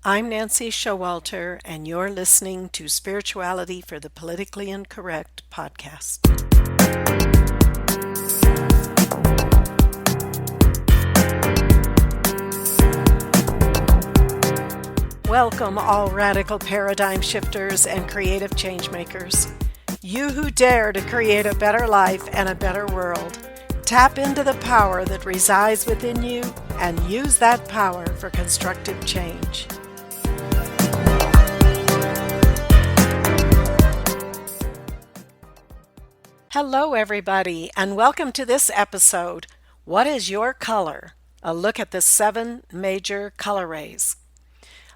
I'm Nancy Showalter, and you're listening to Spirituality for the Politically Incorrect podcast. Welcome, all radical paradigm shifters and creative change makers. You who dare to create a better life and a better world. Tap into the power that resides within you and use that power for constructive change. Hello, everybody, and welcome to this episode. What is your color? A look at the 7 major color rays.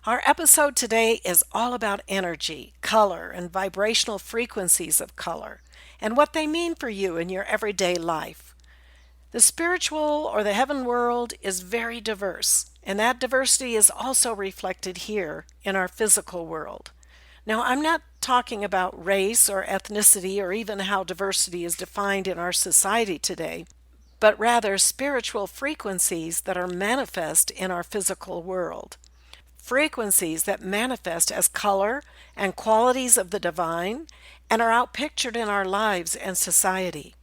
Our episode today is all about energy, color, and vibrational frequencies of color, and what they mean for you in your everyday life. The spiritual or the heaven world is very diverse, and that diversity is also reflected here in our physical world. Now, I'm not talking about race or ethnicity or even how diversity is defined in our society today, but rather spiritual frequencies that are manifest in our physical world. Frequencies that manifest as color and qualities of the divine and are outpictured in our lives and society.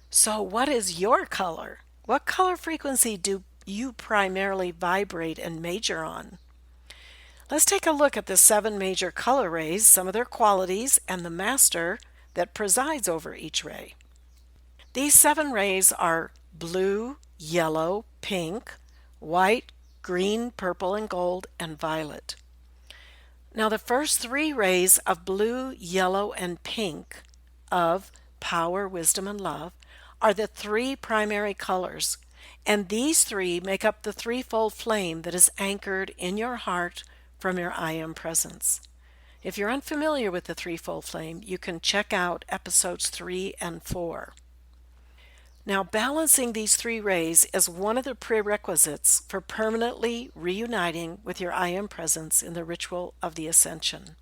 So, what is your color? What color frequency do you primarily vibrate and major on? Let's take a look at the 7 major color rays, some of their qualities, and the master that presides over each ray. These 7 rays are blue, yellow, pink, white, green, purple, and gold, and violet. Now, the first 3 rays of blue, yellow, and pink of power, wisdom, and love are the 3 primary colors, and these 3 make up the threefold flame that is anchored in your heart from your I Am presence. If you're unfamiliar with the threefold flame, you can check out episodes 3 and 4. Now, balancing these 3 rays is one of the prerequisites for permanently reuniting with your I Am presence in the ritual of the ascension.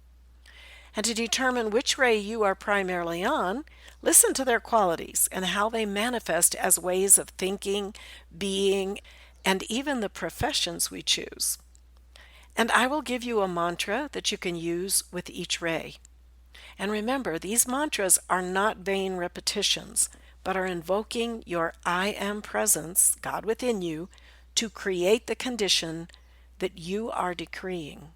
And to determine which ray you are primarily on, listen to their qualities and how they manifest as ways of thinking, being, and even the professions we choose. And I will give you a mantra that you can use with each ray. And remember, these mantras are not vain repetitions, but are invoking your I Am presence, God within you, to create the condition that you are decreeing.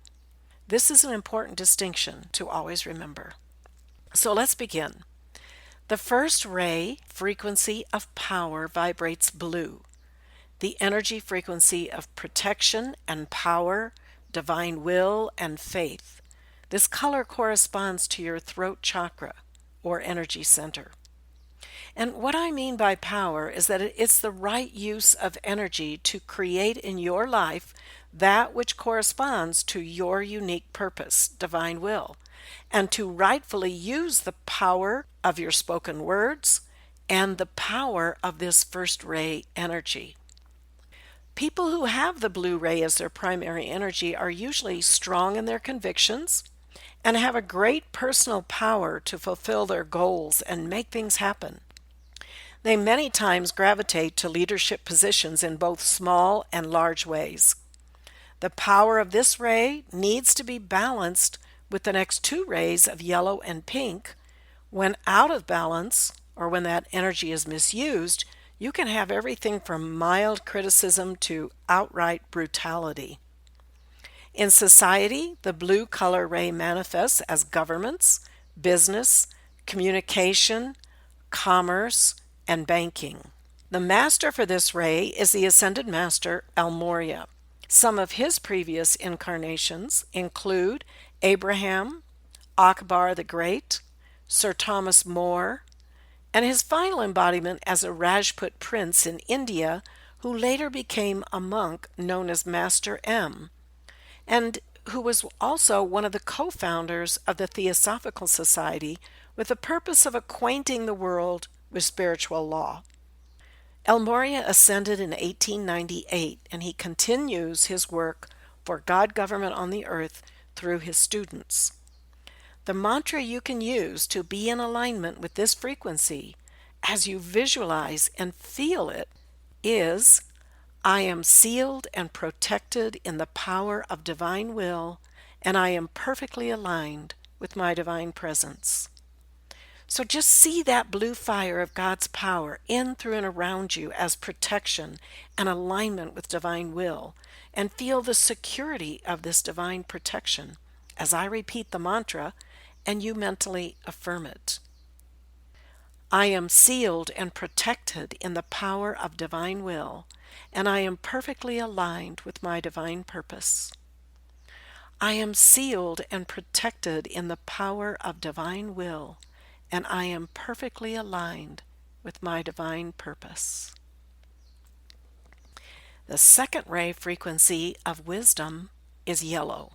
This is an important distinction to always remember. So let's begin. The first ray, frequency of power, vibrates blue. The energy frequency of protection and power, divine will, and faith. This color corresponds to your throat chakra, or energy center. And what I mean by power is that it's the right use of energy to create in your life that which corresponds to your unique purpose, divine will, and to rightfully use the power of your spoken words and the power of this first ray energy. People who have the blue ray as their primary energy are usually strong in their convictions and have a great personal power to fulfill their goals and make things happen. They many times gravitate to leadership positions in both small and large ways. The power of this ray needs to be balanced with the next 2 rays of yellow and pink. When out of balance, or when that energy is misused, you can have everything from mild criticism to outright brutality. In society, the blue color ray manifests as governments, business, communication, commerce, and banking. The master for this ray is the Ascended Master El Morya. Some of his previous incarnations include Abraham, Akbar the Great, Sir Thomas More, and his final embodiment as a Rajput prince in India who later became a monk known as Master M, and who was also one of the co-founders of the Theosophical Society with the purpose of acquainting the world with spiritual law. El Morya ascended in 1898, and he continues his work for God government on the earth through his students. The mantra you can use to be in alignment with this frequency as you visualize and feel it is, I am sealed and protected in the power of divine will, and I am perfectly aligned with my divine presence. So just see that blue fire of God's power in, through, and around you as protection and alignment with divine will, and feel the security of this divine protection as I repeat the mantra and you mentally affirm it. I am sealed and protected in the power of divine will, and I am perfectly aligned with my divine purpose. I am sealed and protected in the power of divine will, and I am perfectly aligned with my divine purpose. The second ray frequency of wisdom is yellow,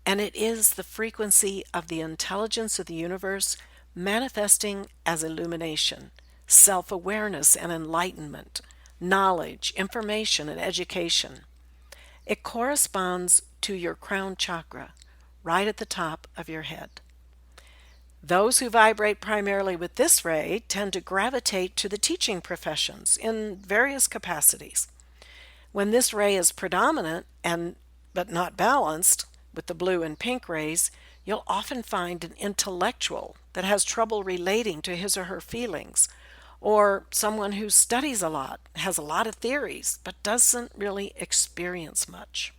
and it is the frequency of the intelligence of the universe manifesting as illumination, self-awareness and enlightenment, knowledge, information, and education. It corresponds to your crown chakra, right at the top of your head. Those who vibrate primarily with this ray tend to gravitate to the teaching professions in various capacities. When this ray is predominant but not balanced with the blue and pink rays, you'll often find an intellectual that has trouble relating to his or her feelings, or someone who studies a lot, has a lot of theories, but doesn't really experience much.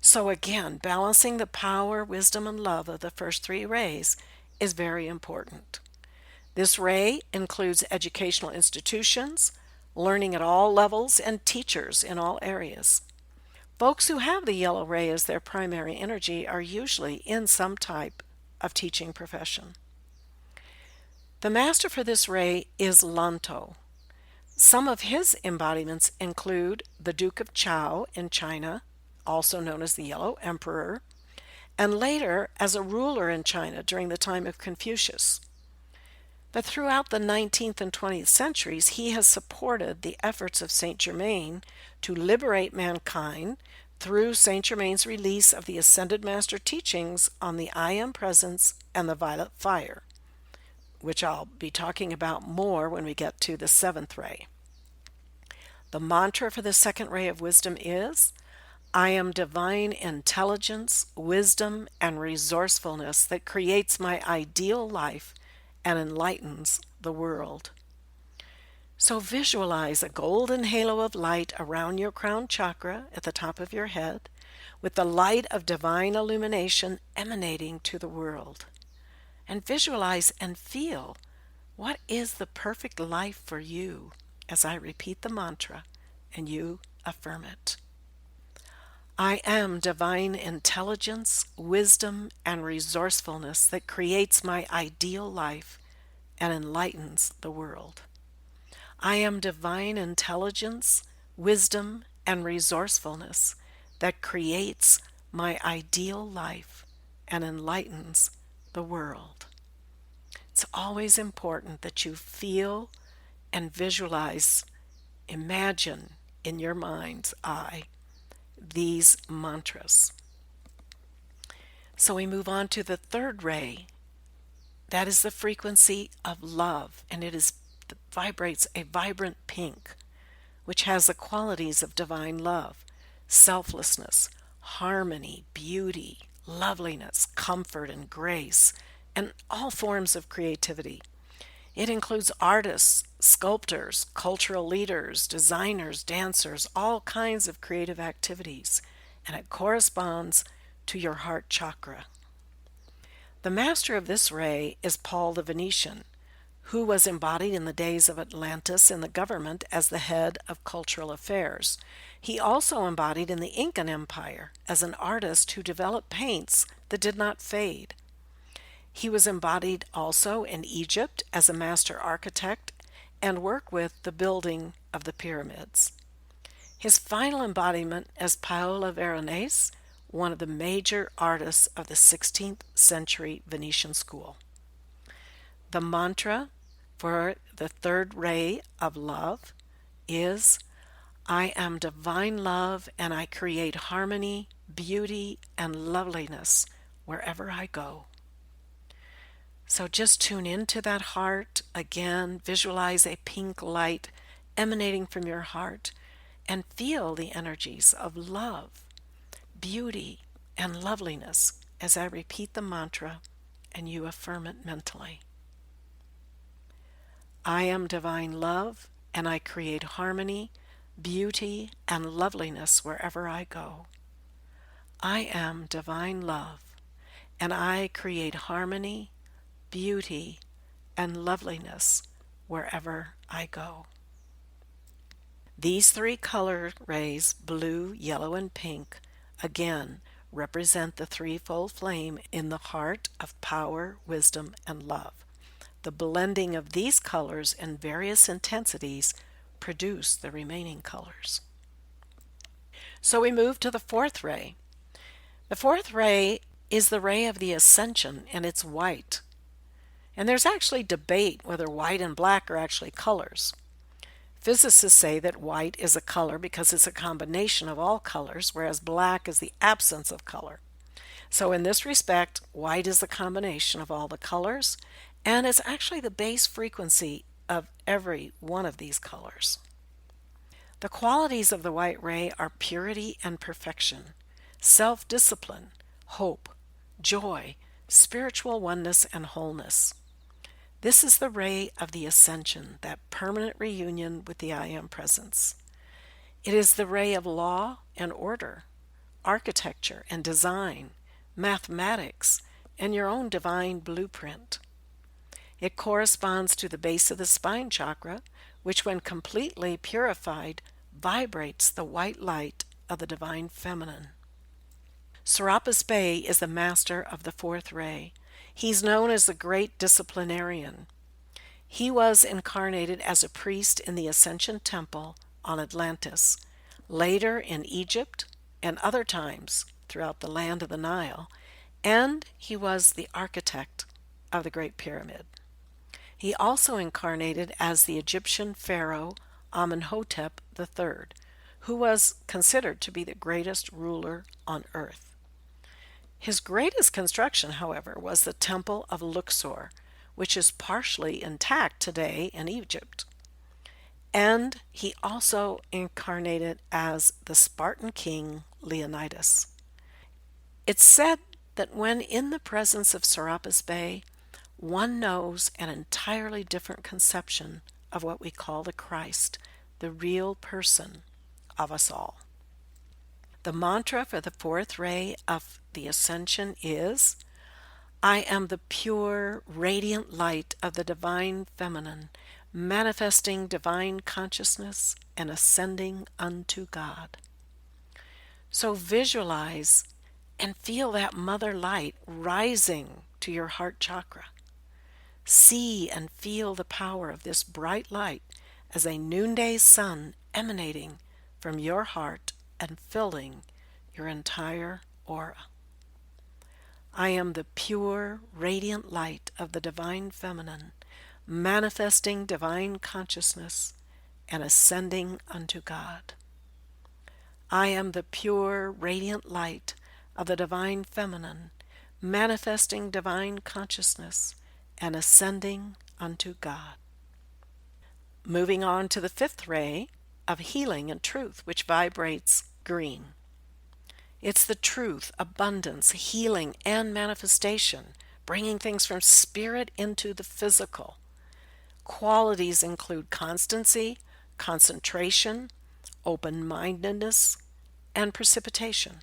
So again, balancing the power, wisdom, and love of the first three rays is very important. This ray includes educational institutions, learning at all levels, and teachers in all areas. Folks who have the yellow ray as their primary energy are usually in some type of teaching profession. The master for this ray is Lanto. Some of his embodiments include the Duke of Chao in China, also known as the Yellow Emperor, and later as a ruler in China during the time of Confucius. But throughout the 19th and 20th centuries, he has supported the efforts of Saint Germain to liberate mankind through Saint Germain's release of the Ascended Master teachings on the I Am Presence and the Violet Fire, which I'll be talking about more when we get to the seventh ray. The mantra for the second ray of wisdom is, I am divine intelligence, wisdom, and resourcefulness that creates my ideal life and enlightens the world. So visualize a golden halo of light around your crown chakra at the top of your head, with the light of divine illumination emanating to the world. And visualize and feel what is the perfect life for you as I repeat the mantra and you affirm it. I am divine intelligence, wisdom, and resourcefulness that creates my ideal life and enlightens the world. I am divine intelligence, wisdom, and resourcefulness that creates my ideal life and enlightens the world. It's always important that you feel and visualize, imagine in your mind's eye these mantras. So we move on to the third ray. That is the frequency of love, and it vibrates a vibrant pink, which has the qualities of divine love, selflessness, harmony, beauty, loveliness, comfort, and grace, and all forms of creativity. It includes artists, sculptors, cultural leaders, designers, dancers, all kinds of creative activities, and it corresponds to your heart chakra. The master of this ray is Paul the Venetian, who was embodied in the days of Atlantis in the government as the head of cultural affairs. He also embodied in the Incan Empire as an artist who developed paints that did not fade. He was embodied also in Egypt as a master architect and worked with the building of the pyramids. His final embodiment as Paolo Veronese, one of the major artists of the 16th century Venetian school. The mantra for the third ray of love is, I am divine love and I create harmony, beauty, and loveliness wherever I go. So just tune into that heart. Again, visualize a pink light emanating from your heart and feel the energies of love, beauty, and loveliness as I repeat the mantra and you affirm it mentally. I am divine love, and I create harmony, beauty, and loveliness wherever I go. I am divine love, and I create harmony, beauty, and loveliness wherever I go. These three color rays, blue, yellow, and pink, again represent the threefold flame in the heart of power, wisdom, and love. The blending of these colors in various intensities produce the remaining colors. So we move to the fourth ray. The fourth ray is the ray of the ascension, and it's white. And there's actually debate whether white and black are actually colors. Physicists say that white is a color because it's a combination of all colors, whereas black is the absence of color. So in this respect, white is the combination of all the colors, and it's actually the base frequency of every one of these colors. The qualities of the white ray are purity and perfection, self-discipline, hope, joy, spiritual oneness, and wholeness. This is the ray of the ascension, that permanent reunion with the I Am presence. It is the ray of law and order, architecture and design, mathematics, and your own divine blueprint. It corresponds to the base of the spine chakra, which when completely purified, vibrates the white light of the divine feminine. Serapis Bey is the master of the fourth ray. He's known as the great disciplinarian. He was incarnated as a priest in the Ascension Temple on Atlantis, later in Egypt, and other times throughout the land of the Nile, and he was the architect of the Great Pyramid. He also incarnated as the Egyptian pharaoh Amenhotep III, who was considered to be the greatest ruler on earth. His greatest construction, however, was the Temple of Luxor, which is partially intact today in Egypt. And he also incarnated as the Spartan king Leonidas. It's said that when in the presence of Serapis Bey, one knows an entirely different conception of what we call the Christ, the real person of us all. The mantra for the fourth ray of the ascension is, I am the pure, radiant light of the divine feminine, manifesting divine consciousness and ascending unto God. So visualize and feel that mother light rising to your heart chakra. See and feel the power of this bright light as a noonday sun emanating from your heart and filling your entire aura. I am the pure, radiant light of the divine feminine, manifesting divine consciousness and ascending unto God. I am the pure, radiant light of the divine feminine, manifesting divine consciousness and ascending unto God. Moving on to the fifth ray of healing and truth, which vibrates green. It's the truth, abundance, healing, and manifestation, bringing things from spirit into the physical. Qualities include constancy, concentration, open-mindedness, and precipitation.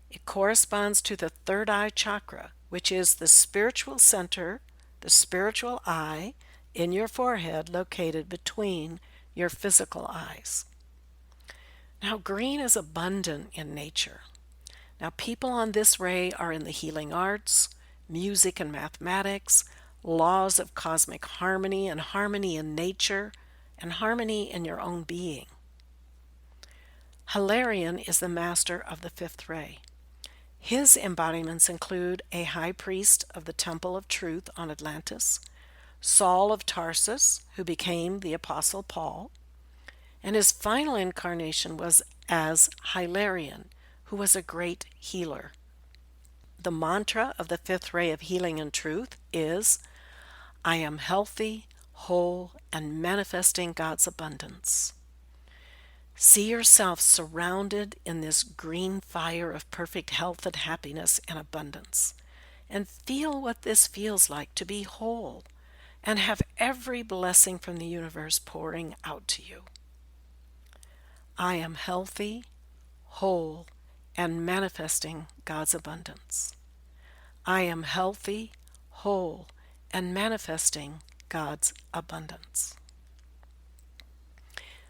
It corresponds to the third eye chakra, which is the spiritual center, the spiritual eye in your forehead located between your physical eyes. Now, green is abundant in nature. Now, people on this ray are in the healing arts, music and mathematics, laws of cosmic harmony and harmony in nature, and harmony in your own being. Hilarion is the master of the fifth ray. His embodiments include a high priest of the Temple of Truth on Atlantis, Saul of Tarsus, who became the Apostle Paul, and his final incarnation was as Hilarion, who was a great healer. The mantra of the fifth ray of healing and truth is, I am healthy, whole, and manifesting God's abundance. See yourself surrounded in this green fire of perfect health and happiness and abundance. And feel what this feels like to be whole and have every blessing from the universe pouring out to you. I am healthy, whole, and manifesting God's abundance. I am healthy, whole, and manifesting God's abundance.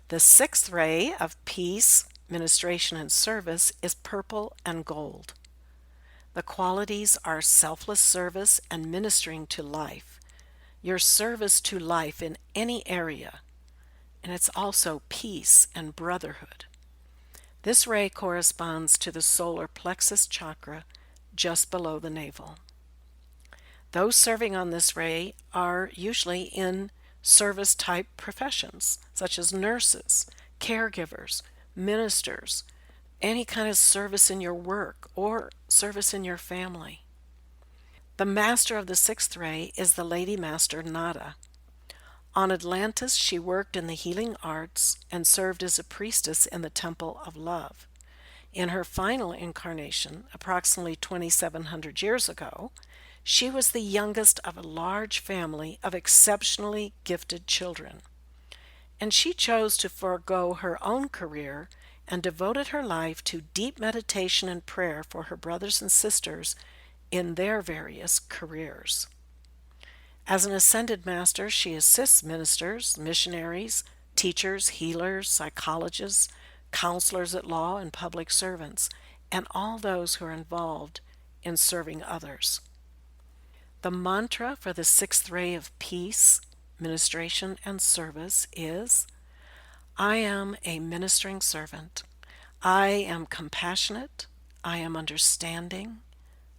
The sixth ray of peace, ministration, and service is purple and gold. The qualities are selfless service and ministering to life, your service to life in any area, and it's also peace and brotherhood. This ray corresponds to the solar plexus chakra just below the navel. Those serving on this ray are usually in service type professions, such as nurses, caregivers, ministers, any kind of service in your work or service in your family. The master of the sixth ray is the Lady Master Nada. On Atlantis, she worked in the healing arts and served as a priestess in the Temple of Love. In her final incarnation, approximately 2,700 years ago, she was the youngest of a large family of exceptionally gifted children. And she chose to forego her own career and devoted her life to deep meditation and prayer for her brothers and sisters in their various careers. As an ascended master, she assists ministers, missionaries, teachers, healers, psychologists, counselors at law, and public servants, and all those who are involved in serving others. The mantra for the sixth ray of peace, ministration, and service is, I am a ministering servant. I am compassionate. I am understanding.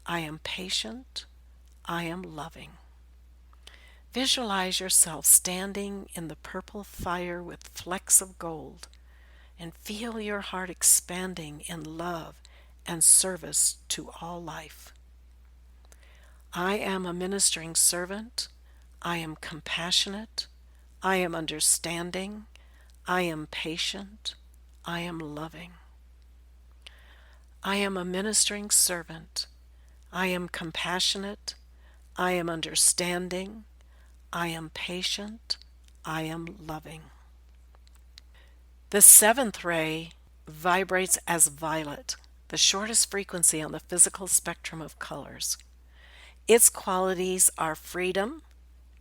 I am patient. I am loving. Visualize yourself standing in the purple fire with flecks of gold and feel your heart expanding in love and service to all life. I am a ministering servant. I am compassionate. I am understanding. I am patient. I am loving. I am a ministering servant. I am compassionate. I am understanding. I am patient. I am loving. The seventh ray vibrates as violet, the shortest frequency on the physical spectrum of colors. Its qualities are freedom,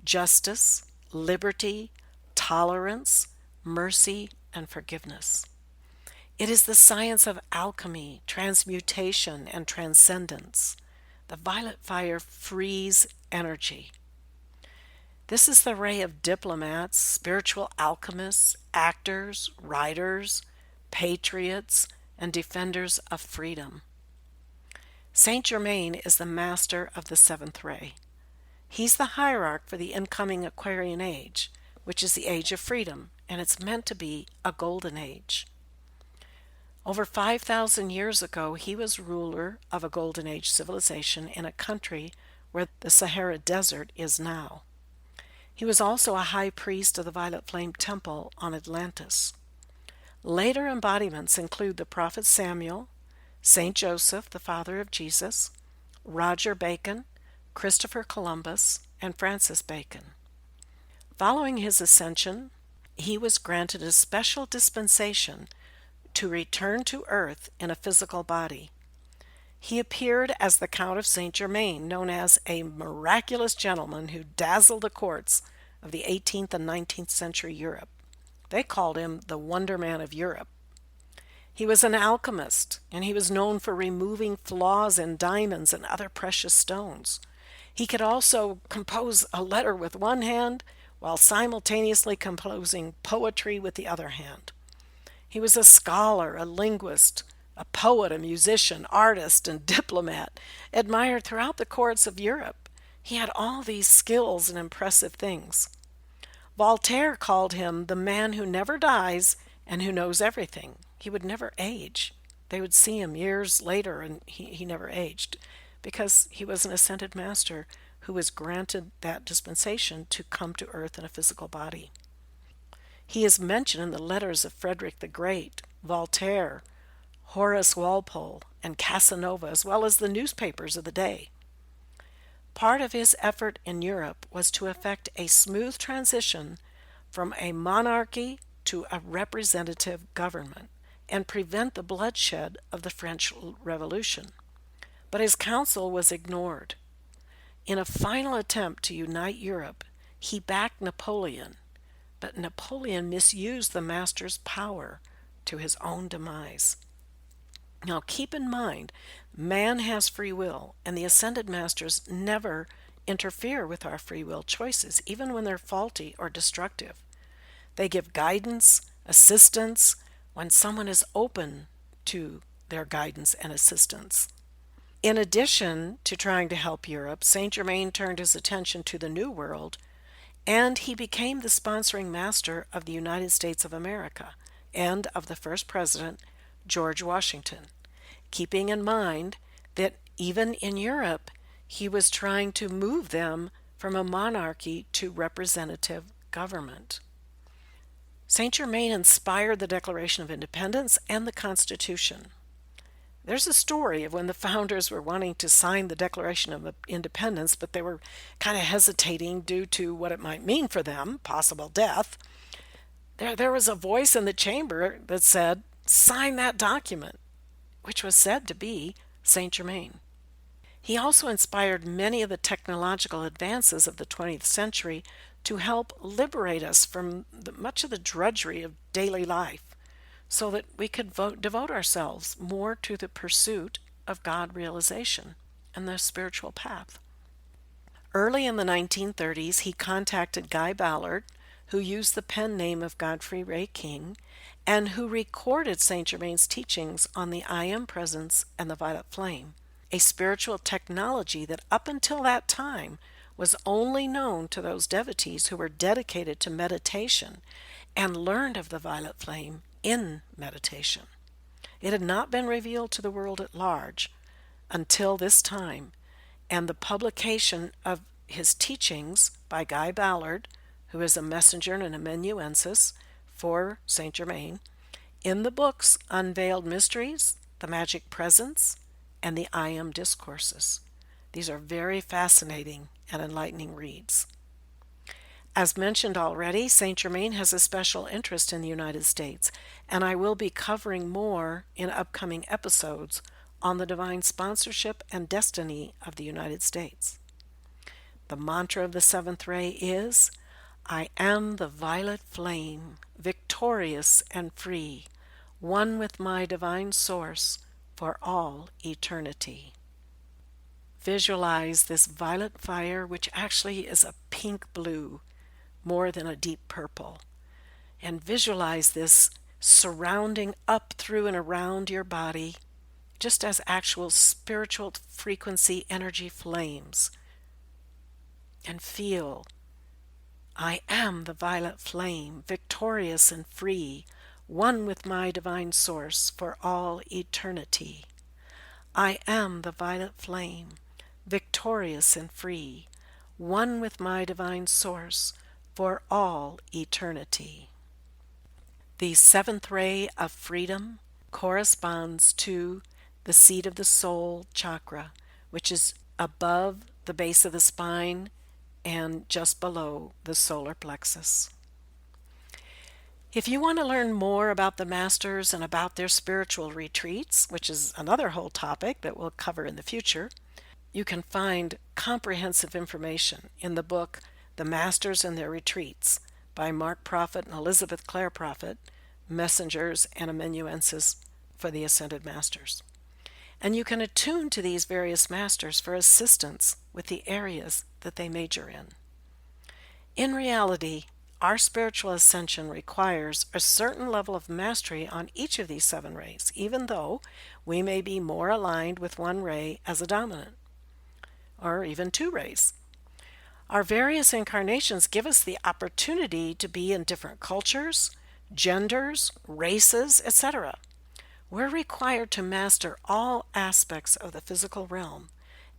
justice, liberty, tolerance, mercy, and forgiveness. It is the science of alchemy, transmutation, and transcendence. The violet fire frees energy. This is the ray of diplomats, spiritual alchemists, actors, writers, patriots, and defenders of freedom. Saint Germain is the master of the seventh ray. He's the hierarch for the incoming Aquarian age, which is the age of freedom, and it's meant to be a golden age. Over 5,000 years ago, he was ruler of a golden age civilization in a country where the Sahara Desert is now. He was also a high priest of the Violet Flame Temple on Atlantis. Later embodiments include the prophet Samuel, Saint Joseph, the father of Jesus, Roger Bacon, Christopher Columbus, and Francis Bacon. Following his ascension, he was granted a special dispensation to return to earth in a physical body. He appeared as the Count of Saint Germain, known as a miraculous gentleman who dazzled the courts of the 18th and 19th century Europe. They called him the Wonder Man of Europe. He was an alchemist, and he was known for removing flaws in diamonds and other precious stones. He could also compose a letter with one hand while simultaneously composing poetry with the other hand. He was a scholar, a linguist, a poet, a musician, artist, and diplomat, admired throughout the courts of Europe. He had all these skills and impressive things. Voltaire called him the man who never dies and who knows everything. He would never age. They would see him years later and he never aged because he was an ascended master who was granted that dispensation to come to earth in a physical body. He is mentioned in the letters of Frederick the Great, Voltaire, Horace Walpole, and Casanova, as well as the newspapers of the day. Part of his effort in Europe was to effect a smooth transition from a monarchy to a representative government and prevent the bloodshed of the French Revolution. But his counsel was ignored. In a final attempt to unite Europe, he backed Napoleon, but Napoleon misused the master's power to his own demise. Now keep in mind, man has free will, and the ascended masters never interfere with our free will choices, even when they're faulty or destructive. They give guidance, assistance, when someone is open to their guidance and assistance. In addition to trying to help Europe, Saint Germain turned his attention to the New World, and he became the sponsoring master of the United States of America and of the first president, George Washington, keeping in mind that even in Europe, he was trying to move them from a monarchy to representative government. Saint Germain inspired the Declaration of Independence and the Constitution. There's a story of when the founders were wanting to sign the Declaration of Independence, but they were kind of hesitating due to what it might mean for them, possible death. There was a voice in the chamber that said, "Sign that document," which was said to be Saint Germain. He also inspired many of the technological advances of the 20th century to help liberate us from much of the drudgery of daily life, so that we could devote ourselves more to the pursuit of God realization and the spiritual path. Early in the 1930s, he contacted Guy Ballard, who used the pen name of Godfrey Ray King, and who recorded Saint Germain's teachings on the I Am Presence and the Violet Flame, a spiritual technology that up until that time was only known to those devotees who were dedicated to meditation and learned of the violet flame in meditation. It had not been revealed to the world at large until this time, and the publication of his teachings by Guy Ballard, who is a messenger and an amanuensis for Saint Germain, in the books Unveiled Mysteries, The Magic Presence, and the I Am Discourses. These are very fascinating and enlightening reads. As mentioned already, Saint Germain has a special interest in the United States, and I will be covering more in upcoming episodes on the divine sponsorship and destiny of the United States. The mantra of the seventh ray is, "I am the violet flame, victorious and free, one with my divine source for all eternity." Visualize this violet fire, which actually is a pink blue, more than a deep purple. And visualize this surrounding up through and around your body, just as actual spiritual frequency energy flames. And feel, "I am the violet flame, victorious and free, one with my divine source for all eternity. I am the violet flame, victorious and free, one with my divine source for all eternity." The seventh ray of freedom corresponds to the seat of the soul chakra, which is above the base of the spine and just below the solar plexus. If you want to learn more about the masters and about their spiritual retreats, which is another whole topic that we'll cover in the future, you can find comprehensive information in the book The Masters and Their Retreats by Mark Prophet and Elizabeth Clare Prophet, Messengers and Amanuenses for the Ascended Masters. And you can attune to these various masters for assistance with the areas that they major in. In reality, our spiritual ascension requires a certain level of mastery on each of these seven rays, even though we may be more aligned with one ray as a dominant, or even two rays. Our various incarnations give us the opportunity to be in different cultures, genders, races, etc. We're required to master all aspects of the physical realm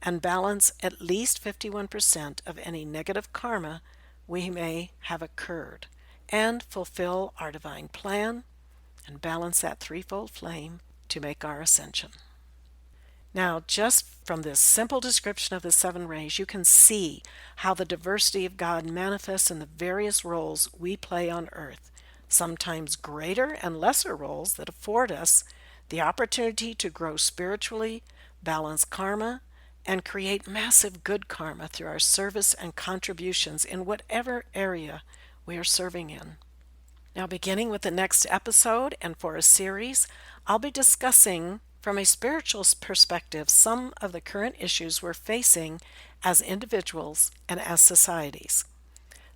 and balance at least 51% of any negative karma we may have occurred, and fulfill our divine plan and balance that threefold flame to make our ascension. Now, just from this simple description of the seven rays, you can see how the diversity of God manifests in the various roles we play on earth, sometimes greater and lesser roles that afford us the opportunity to grow spiritually, balance karma, and create massive good karma through our service and contributions in whatever area we are serving in. Now, beginning with the next episode and for a series, I'll be discussing from a spiritual perspective some of the current issues we're facing as individuals and as societies.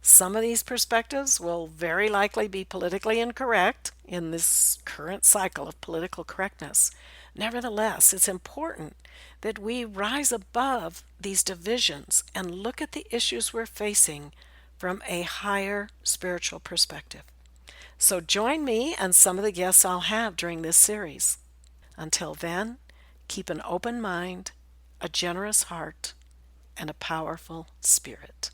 Some of these perspectives will very likely be politically incorrect in this current cycle of political correctness. Nevertheless, it's important that we rise above these divisions and look at the issues we're facing from a higher spiritual perspective. So join me and some of the guests I'll have during this series. Until then, keep an open mind, a generous heart, and a powerful spirit.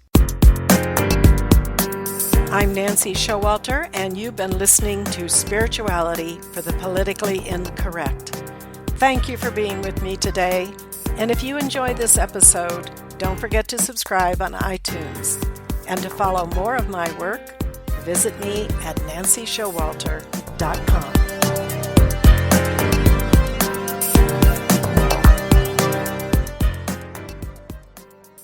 I'm Nancy Showalter, and you've been listening to Spirituality for the Politically Incorrect. Thank you for being with me today, and if you enjoyed this episode, don't forget to subscribe on iTunes. And to follow more of my work, visit me at nancyshowalter.com.